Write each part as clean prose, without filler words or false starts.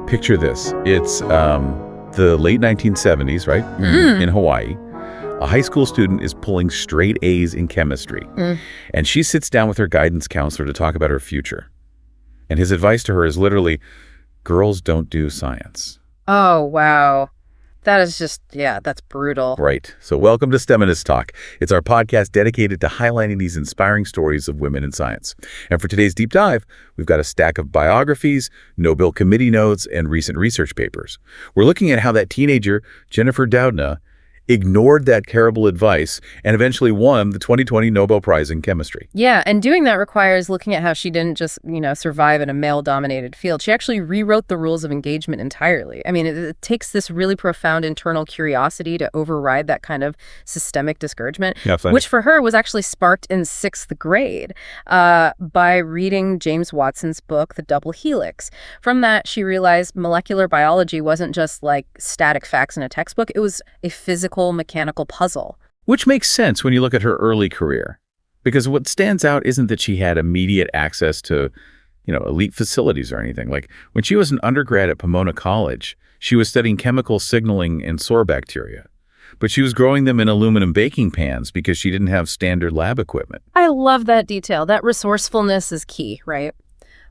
Picture this. It's the late 1970s, right? In Hawaii. A high school student is pulling straight A's in chemistry. And she sits down with her guidance counselor to talk about her future. And his advice to her is literally, girls don't do science. Oh, wow. That is just, yeah, that's brutal. Right. So welcome to STEMinist Talk. It's our podcast dedicated to highlighting these inspiring stories of women in science. And for today's deep dive, we've got a stack of biographies, Nobel committee notes, and recent research papers. We're looking at how that teenager, Jennifer Doudna, ignored that terrible advice and eventually won the 2020 Nobel Prize in Chemistry. Yeah, and doing that requires looking at how she didn't just, survive in a male-dominated field. She actually rewrote the rules of engagement entirely. I mean, it takes this really profound internal curiosity to override that kind of systemic discouragement, which for her was actually sparked in 6th grade by reading James Watson's book, The Double Helix. From that, she realized molecular biology wasn't just like static facts in a textbook. It was a physical mechanical puzzle. Which makes sense when you look at her early career. Because what stands out isn't that she had immediate access to, elite facilities or anything. Like when she was an undergrad at Pomona College, she was studying chemical signaling in soar bacteria. But she was growing them in aluminum baking pans because she didn't have standard lab equipment. I love that detail. That resourcefulness is key, right?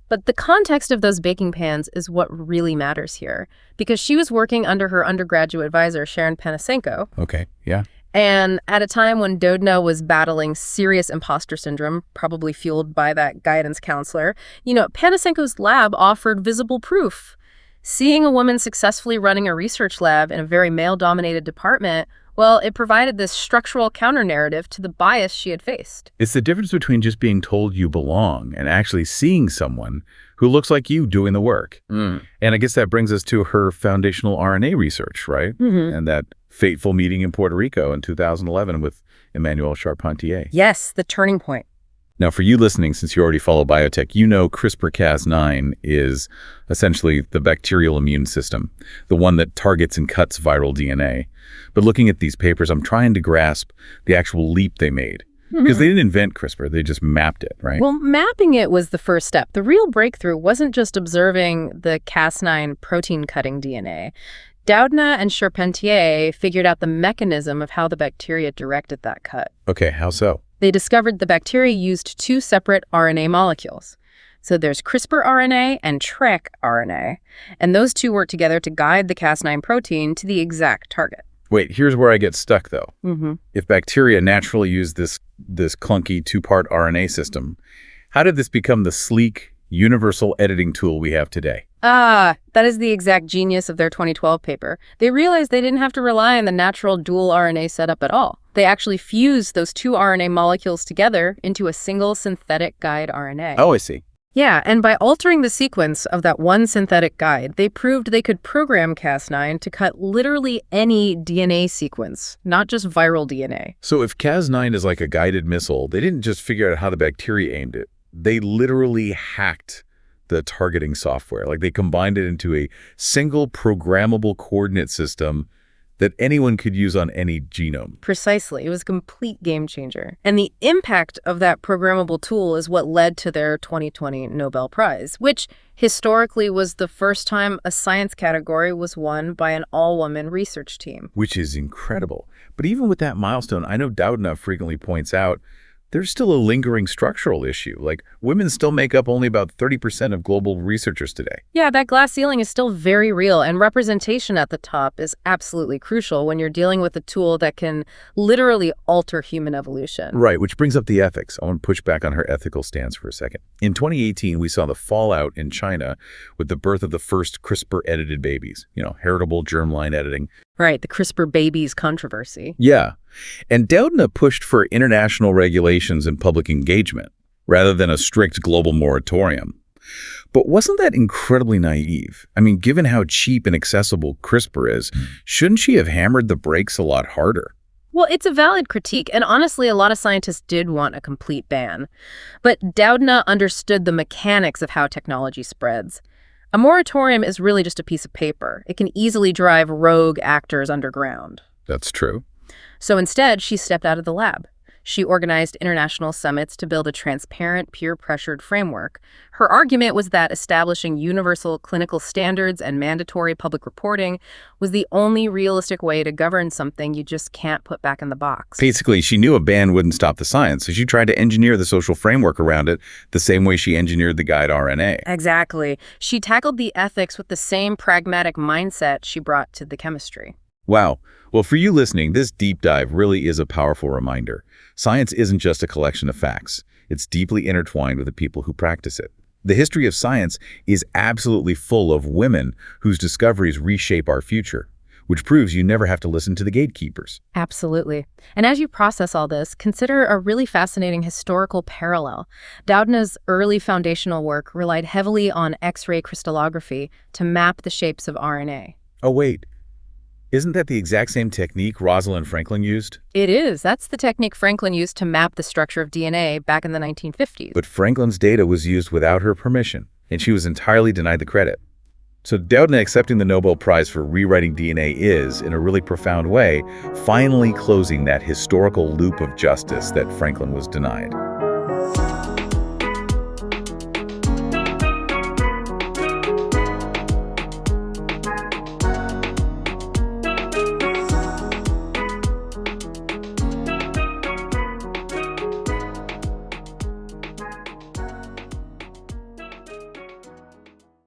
But the context of those baking pans is what really matters here, because she was working under her undergraduate advisor, Sharon Panasenko. Okay, yeah. And at a time when Doudna was battling serious imposter syndrome, probably fueled by that guidance counselor, Panasenko's lab offered visible proof. Seeing a woman successfully running a research lab in a very male-dominated department, well, it provided this structural counter-narrative to the bias she had faced. It's the difference between just being told you belong and actually seeing someone who looks like you doing the work. And I guess that brings us to her foundational RNA research, right? And that fateful meeting in Puerto Rico in 2011 with Emmanuel Charpentier. Yes, the turning point. Now, for you listening, since you already follow biotech, you know CRISPR-Cas9 is essentially the bacterial immune system, the one that targets and cuts viral DNA. But looking at these papers, I'm trying to grasp the actual leap they made. Because they didn't invent CRISPR, they just mapped it, right? Well, mapping it was the first step. The real breakthrough wasn't just observing the Cas9 protein-cutting DNA. Doudna and Charpentier figured out the mechanism of how the bacteria directed that cut. Okay, how so? They discovered the bacteria used 2 separate RNA molecules. So there's CRISPR RNA and TRK RNA, and those two work together to guide the Cas9 protein to the exact target. Wait, here's where I get stuck, though. If bacteria naturally use this clunky 2-part RNA system, how did this become the sleek, universal editing tool we have today? That is the exact genius of their 2012 paper. They realized they didn't have to rely on the natural dual RNA setup at all. They actually fused those 2 RNA molecules together into a single synthetic guide RNA. Oh, I see. Yeah, and by altering the sequence of that one synthetic guide, they proved they could program Cas9 to cut literally any DNA sequence, not just viral DNA. So if Cas9 is like a guided missile, they didn't just figure out how the bacteria aimed it. They literally hacked the targeting software. Like they combined it into a single programmable coordinate system that anyone could use on any genome. Precisely. It was a complete game changer. And the impact of that programmable tool is what led to their 2020 Nobel Prize, which historically was the first time a science category was won by an all-woman research team. Which is incredible. But even with that milestone, I know Doudna frequently points out there's still a lingering structural issue. Like, women still make up only about 30% of global researchers today. Yeah, that glass ceiling is still very real, and representation at the top is absolutely crucial when you're dealing with a tool that can literally alter human evolution. Right, which brings up the ethics. I want to push back on her ethical stance for a second. In 2018, we saw the fallout in China with the birth of the first CRISPR-edited babies, heritable germline editing. Right, the CRISPR babies controversy. Yeah. And Doudna pushed for international regulations and public engagement rather than a strict global moratorium. But wasn't that incredibly naive? I mean, given how cheap and accessible CRISPR is, shouldn't she have hammered the brakes a lot harder? Well, it's a valid critique, and honestly, a lot of scientists did want a complete ban. But Doudna understood the mechanics of how technology spreads. A moratorium is really just a piece of paper. It can easily drive rogue actors underground. That's true. So instead, she stepped out of the lab. She organized international summits to build a transparent, peer-pressured framework. Her argument was that establishing universal clinical standards and mandatory public reporting was the only realistic way to govern something you just can't put back in the box. Basically, she knew a ban wouldn't stop the science, so she tried to engineer the social framework around it the same way she engineered the guide RNA. Exactly. She tackled the ethics with the same pragmatic mindset she brought to the chemistry. Wow. Well, for you listening, this deep dive really is a powerful reminder. Science isn't just a collection of facts. It's deeply intertwined with the people who practice it. The history of science is absolutely full of women whose discoveries reshape our future, which proves you never have to listen to the gatekeepers. Absolutely. And as you process all this, consider a really fascinating historical parallel. Doudna's early foundational work relied heavily on X-ray crystallography to map the shapes of RNA. Oh, wait. Isn't that the exact same technique Rosalind Franklin used? It is. That's the technique Franklin used to map the structure of DNA back in the 1950s. But Franklin's data was used without her permission, and she was entirely denied the credit. So Doudna accepting the Nobel Prize for rewriting DNA is, in a really profound way, finally closing that historical loop of justice that Franklin was denied.